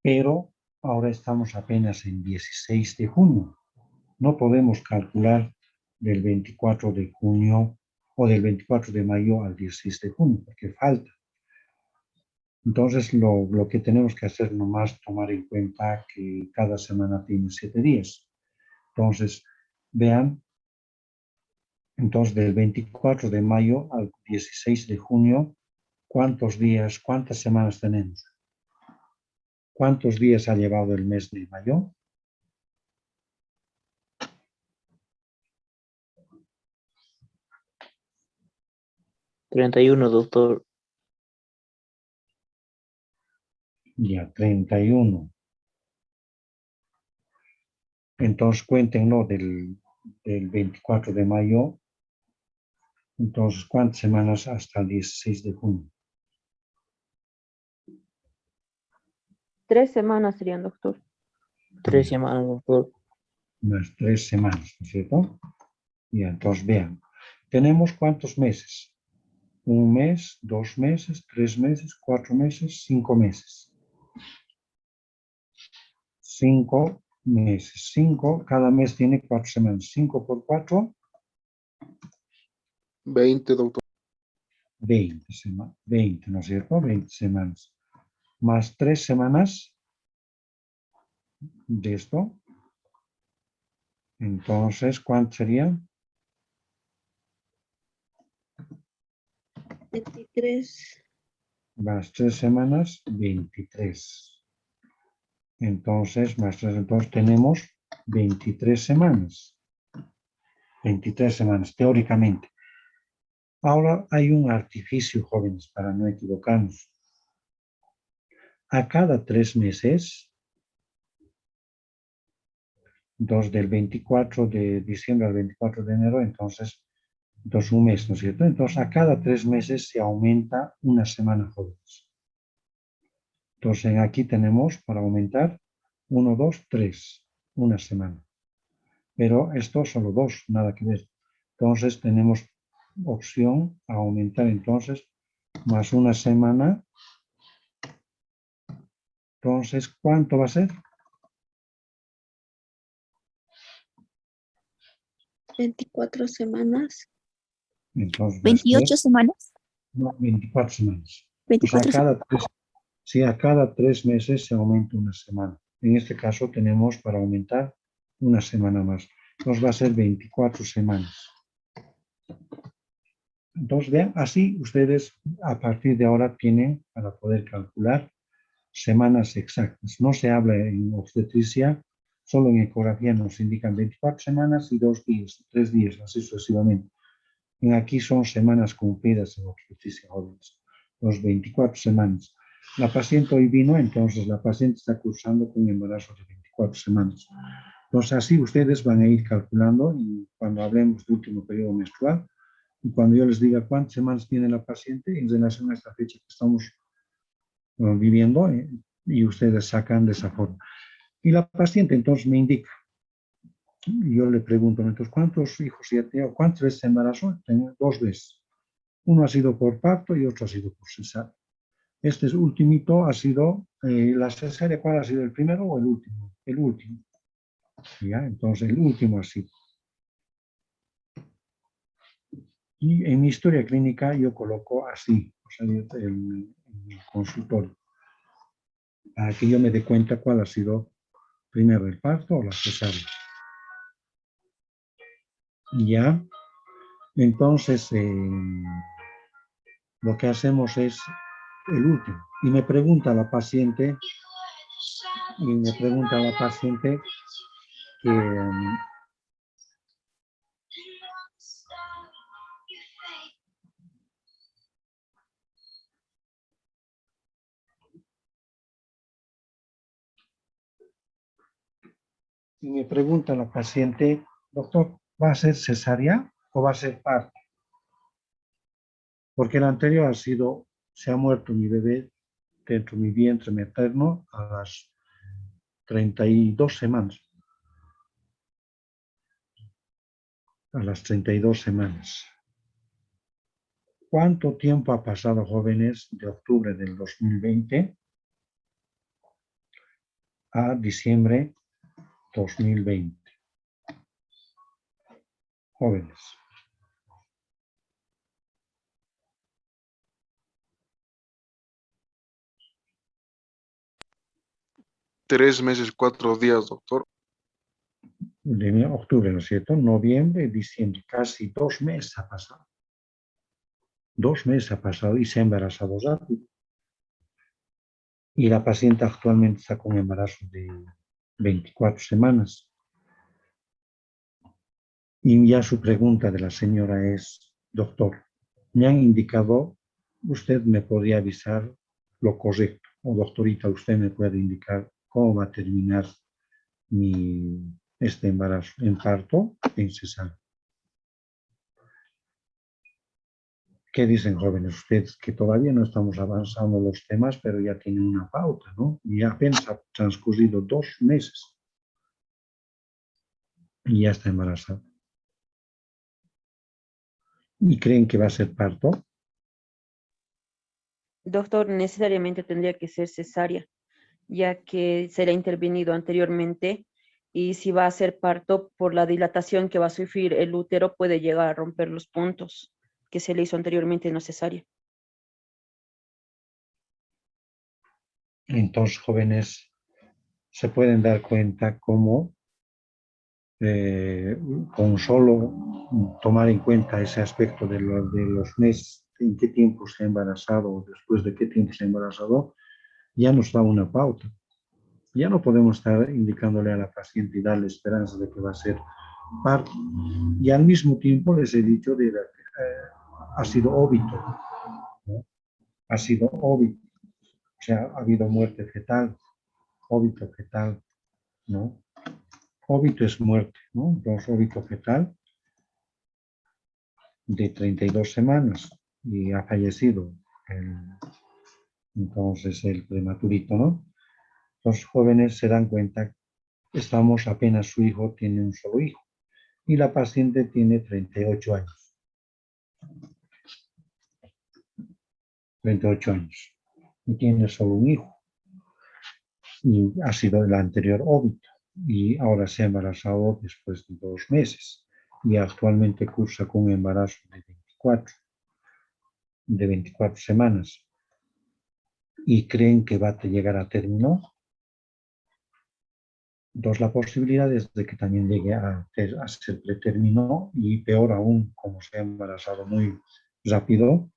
Pero ahora estamos apenas en 16 de junio. No podemos calcular del 24 de junio o del 24 de mayo al 16 de junio, porque falta. Entonces, lo que tenemos que hacer nomás tomar en cuenta que cada semana tiene 7 días. Entonces, vean, entonces del 24 de mayo al 16 de junio, ¿cuántos días, cuántas semanas tenemos? ¿Cuántos días ha llevado el mes de mayo? 31, doctor. Ya, 31. Entonces, cuéntenlo del 24 de mayo. Entonces, ¿cuántas semanas hasta el 16 de junio? 3 semanas serían, doctor. 3 semanas, doctor. Unas 3 semanas, ¿no es cierto? Y entonces, vean, ¿tenemos cuántos meses? 1 mes, 2 meses, 3 meses, 4 meses, 5 meses. 5 meses. 5, cada mes tiene 4 semanas. 5 por 4. 20, doctor. 20 semanas. 20, ¿no es cierto? 20 semanas. Más 3 semanas de esto. Entonces, ¿cuánto sería? 23. Más 3 semanas, 23. Entonces, más 3, entonces tenemos 23 semanas. 23 semanas, teóricamente. Ahora hay un artificio, jóvenes, para no equivocarnos. A cada 3 meses, entonces del 24 de diciembre al 24 de enero, entonces Entonces, un mes, ¿no es cierto? Entonces, a cada 3 meses se aumenta una semana, jóvenes. Entonces, aquí tenemos para aumentar 1, 2, 3, una semana. Pero esto solo 2, nada que ver. Entonces, tenemos opción a aumentar entonces más una semana. Entonces, ¿cuánto va a ser? 24 semanas. Entonces, va a 28 ser, semanas. no, 24 semanas. O sea, 24 semanas. a cada 3 meses se aumenta una semana. En este caso tenemos para aumentar una semana más. Entonces va a ser 24 semanas. Entonces, vean, así ustedes a partir de ahora tienen para poder calcular semanas exactas. No se habla en obstetricia, solo en ecografía nos indican 24 semanas y 2 días, 3 días, así sucesivamente. Aquí son semanas cumplidas en obstetricia jóvenes, los 24 semanas. La paciente hoy vino, entonces la paciente está cursando con un embarazo de 24 semanas. Entonces así ustedes van a ir calculando y cuando hablemos del último periodo menstrual y cuando yo les diga cuántas semanas tiene la paciente en relación a esta fecha que estamos viviendo y ustedes sacan de esa forma. Y la paciente entonces me indica, yo le pregunto, entonces, ¿cuántos hijos ya tiene? ¿Cuántas veces se embarazó? Tengo 2 veces. Uno ha sido por parto y otro ha sido por cesárea. Este ultimito ha sido, la cesárea, ¿cuál ha sido? ¿El primero o el último? El último. ¿Ya? Entonces, el último ha sido. Y en mi historia clínica yo coloco así, o sea, el consultorio, para que yo me dé cuenta cuál ha sido primero el parto o la cesárea. Ya, entonces lo que hacemos es el último. Y me pregunta la paciente que doctor, ¿va a ser cesárea o va a ser parto? Porque el anterior ha sido, se ha muerto mi bebé dentro de mi vientre materno a las 32 semanas. A las 32 semanas. ¿Cuánto tiempo ha pasado, jóvenes, de octubre del 2020 a diciembre 2020? Jóvenes. Tres meses, 4 días, doctor. De octubre, ¿no es cierto? Noviembre, diciembre, casi 2 meses ha pasado. 2 meses ha pasado y se ha embarazado rápido. Y la paciente actualmente está con embarazo de 24 semanas. Y ya su pregunta de la señora es, doctor, me han indicado, usted me podría avisar lo correcto, o doctorita, usted me puede indicar cómo va a terminar este embarazo, en parto, en cesárea. ¿Qué dicen, jóvenes? Ustedes que todavía no estamos avanzando los temas, pero ya tienen una pauta, ¿no? Y apenas ha transcurrido 2 meses y ya está embarazada. ¿Y creen que va a ser parto? Doctor, necesariamente tendría que ser cesárea, ya que se le ha intervenido anteriormente y si va a ser parto, por la dilatación que va a sufrir el útero, puede llegar a romper los puntos que se le hizo anteriormente en la cesárea. Entonces, jóvenes, se pueden dar cuenta cómo con solo tomar en cuenta ese aspecto de los meses, en qué tiempo se ha embarazado o después de qué tiempo se ha embarazado, ya nos da una pauta. Ya no podemos estar indicándole a la paciente y darle esperanza de que va a ser parto. Y al mismo tiempo les he dicho, ha sido óbito, ¿no? Ha sido óbito, o sea, ha habido muerte fetal, óbito fetal, ¿no? Óbito es muerte, ¿no? Entonces, óbito fetal. de 32 semanas y ha fallecido entonces el prematurito, ¿no? Los jóvenes se dan cuenta, estamos apenas su hijo tiene un solo hijo y la paciente tiene 38 años. 38 años y tiene solo un hijo y ha sido el anterior óbito y ahora se ha embarazado después de 2 meses y actualmente cursa con un embarazo de 24 semanas y creen que va a llegar a término. Dos, la posibilidad es de que también llegue a ser pretérmino y peor aún, como se ha embarazado muy rápido,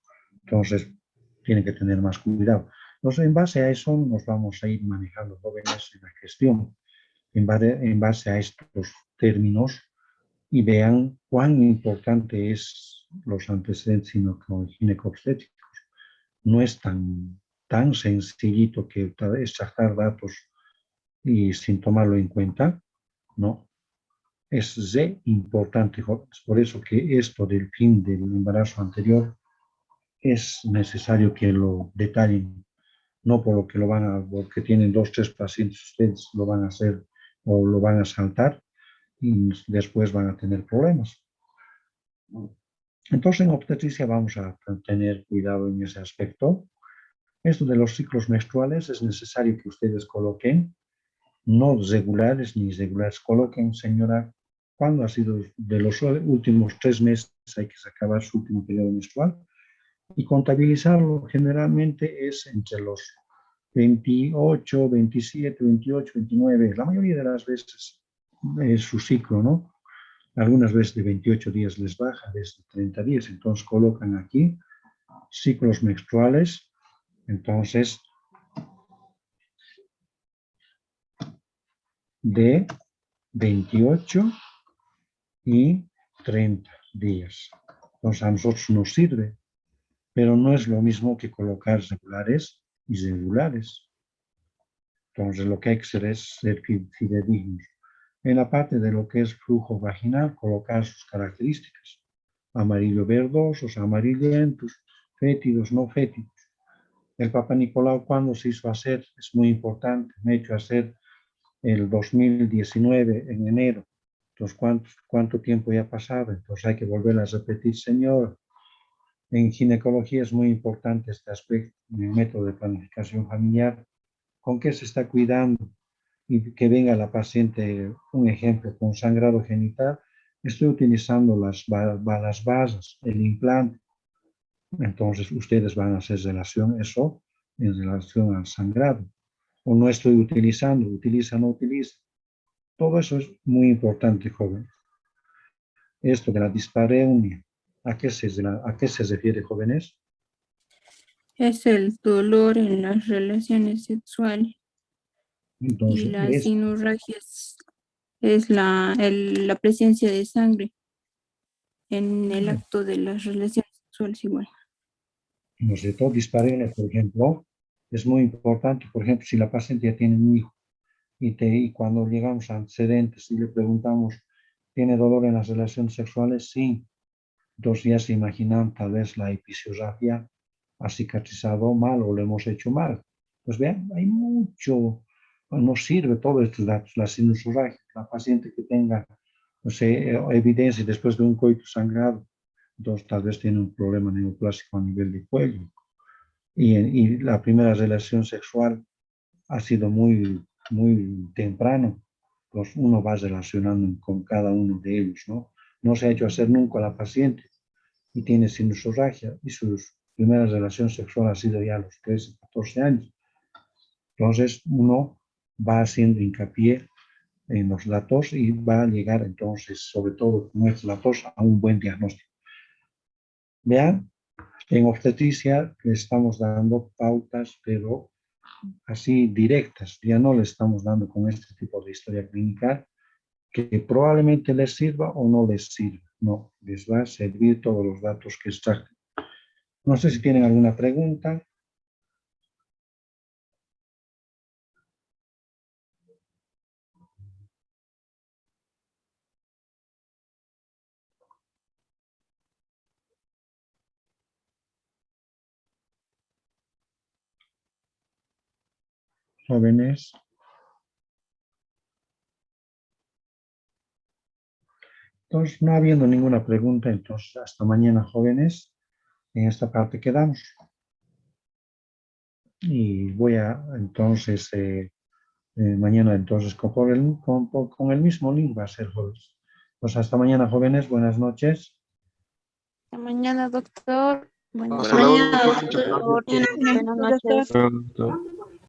entonces tiene que tener más cuidado. Entonces, en base a eso nos vamos a ir manejando jóvenes en la gestión, en base a estos términos y vean cuán importante es los antecedentes ginecobstétricos. No es tan sencillito que extraer datos y sin tomarlo en cuenta, no. Es re importante, jóvenes. Por eso que esto del fin del embarazo anterior es necesario que lo detallen, no por lo que lo van a, porque tienen 2, 3 pacientes, ustedes lo van a hacer o lo van a saltar y después van a tener problemas. Entonces en obstetricia vamos a tener cuidado en ese aspecto. Esto de los ciclos menstruales es necesario que ustedes coloquen, no regulares ni irregulares, coloquen, señora, cuando ha sido de los últimos 3 meses hay que acabar su último periodo menstrual y contabilizarlo generalmente es entre los 28, 27, 28, 29, la mayoría de las veces es su ciclo, ¿no? Algunas veces de 28 días les baja, de 30 días, entonces colocan aquí ciclos menstruales, entonces de 28 y 30 días. Entonces a nosotros nos sirve, pero no es lo mismo que colocar regulares y irregulares. Entonces lo que hay que hacer es ser fidedignos. En la parte de lo que es flujo vaginal, colocar sus características. Amarillo verdosos, amarillentos, fétidos, no fétidos. El Papa Nicolau, cuando se hizo hacer, es muy importante, me he hecho hacer el 2019 en enero. Entonces, ¿cuánto tiempo ya ha pasado? Entonces hay que volver a repetir, señor. En ginecología es muy importante este aspecto, en el método de planificación familiar. ¿Con qué se está cuidando? Y que venga la paciente, un ejemplo, con sangrado genital, estoy utilizando las basas, el implante. Entonces, ustedes van a hacer eso en relación al sangrado. O no estoy utilizando, utiliza, no utiliza. Todo eso es muy importante, jóvenes. Esto de la dispareunia, ¿a qué se refiere, jóvenes? Es el dolor en las relaciones sexuales y Entonces, la sinorragia es la presencia de sangre en el acto de las relaciones sexuales igual. no sé, todo dispareunia, por ejemplo, es muy importante. Por ejemplo, si la paciente ya tiene un hijo y cuando llegamos a antecedentes y le preguntamos, ¿tiene dolor en las relaciones sexuales? Sí. Entonces ya se imaginan, tal vez la episioterapia ha cicatrizado mal o lo hemos hecho mal. Pues vean, hay mucho, nos sirve todos estos datos, la sinusorragia, la paciente que tenga, no sé, evidencia después de un coito sangrado, entonces tal vez tiene un problema neoplásico a nivel de cuello. Y la primera relación sexual ha sido muy temprano, pues uno va relacionando con cada uno de ellos, ¿no? No se ha hecho hacer nunca a la paciente y tiene sinusorragia y su primera relación sexual ha sido ya a los 13, 14 años. Entonces uno va haciendo hincapié en los datos y va a llegar entonces, sobre todo con estos datos, a un buen diagnóstico. Vean, en obstetricia le estamos dando pautas, pero así directas, ya no le estamos dando con este tipo de historia clínica que probablemente les sirva o no les sirva. No, les va a servir todos los datos que extraen. No sé si tienen alguna pregunta. jóvenes. Entonces, no habiendo ninguna pregunta, entonces hasta mañana, jóvenes. En esta parte quedamos. Y voy a, entonces, mañana, entonces, con el mismo link va a ser jueves. Pues hasta mañana, jóvenes. Buenas noches. Hasta mañana, doctor. Buenas Hasta luego, Mañana, doctor. Muchas doctor. gracias. Buenas noches. Doctor.